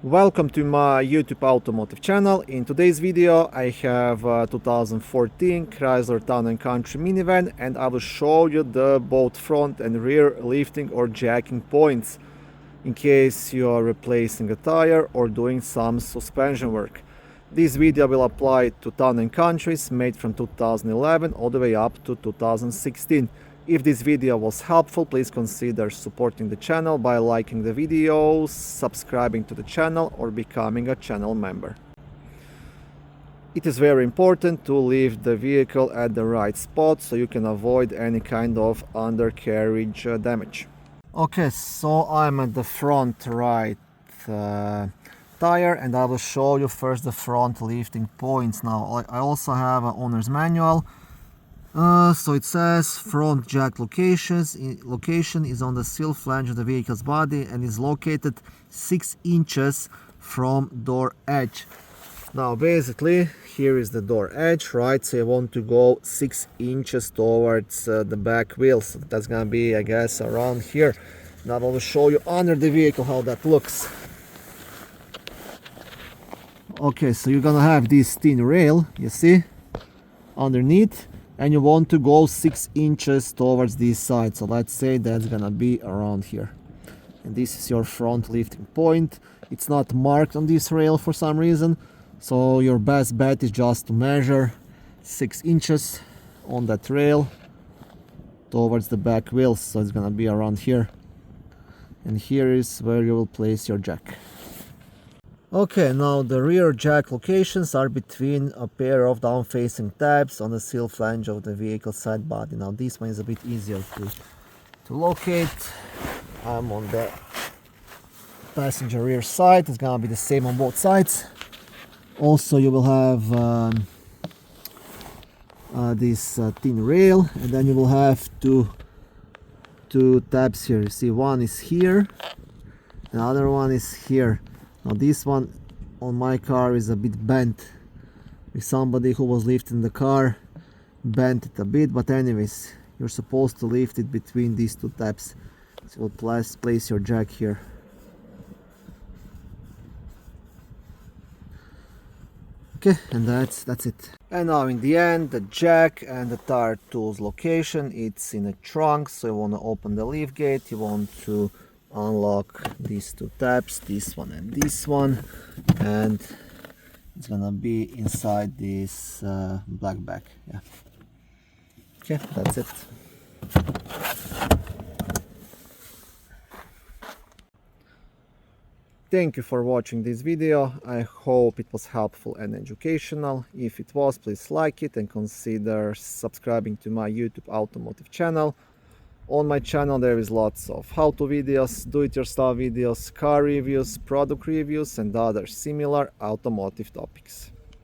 Welcome to my YouTube automotive channel. In today's video I have a 2014 Chrysler Town and Country minivan, and I will show you the both front and rear lifting or jacking points in case you are replacing a tire or doing some suspension work. This video will apply to Town and Countries made from 2011 all the way up to 2016. If this video was helpful, please consider supporting the channel by liking the videos, subscribing to the channel, or becoming a channel member. It is very important to leave the vehicle at the right spot so you can avoid any kind of undercarriage damage. Okay, so I'm at the front right tire, and I will show you first the front lifting points. Now I also have an owner's manual. So it says front jack location is on the sill flange of the vehicle's body and is located 6 inches from door edge. Now basically here is the door edge, right? So you want to go 6 inches towards the back wheel. So that's gonna be, I guess, around here. Now I will show you under the vehicle how that looks. Okay, so you're gonna have this thin rail, you see, underneath, and you want to go 6 inches towards this side. So let's say that's gonna be around here, and this is your front lifting point. It's not marked on this rail for some reason, so your best bet is just to measure 6 inches on that rail towards the back wheels. So it's gonna be around here, and here is where you will place your jack. Okay, now the rear jack locations are between a pair of down-facing tabs on the sill flange of the vehicle side body. Now this one is a bit easier to locate. I'm on the passenger rear side. It's gonna be the same on both sides. Also you will have this thin rail, and then you will have two tabs here. You see, one is here, the other one is here. Now this one on my car is a bit bent. If somebody who was lifting the car bent it a bit, but anyways, you're supposed to lift it between these two tabs. So you'll place your jack here. Okay, and that's it. And now in the end, the jack and the tire tools location, it's in a trunk. So you want to open the lift gate, you want to unlock these two tabs, this one and this one, and it's gonna be inside this black bag. Yeah. Okay, that's it. Thank you for watching this video. I hope it was helpful and educational. If it was, please like it and consider subscribing to my YouTube automotive channel. On my channel there is lots of how-to videos, do-it-yourself videos, car reviews, product reviews, and other similar automotive topics.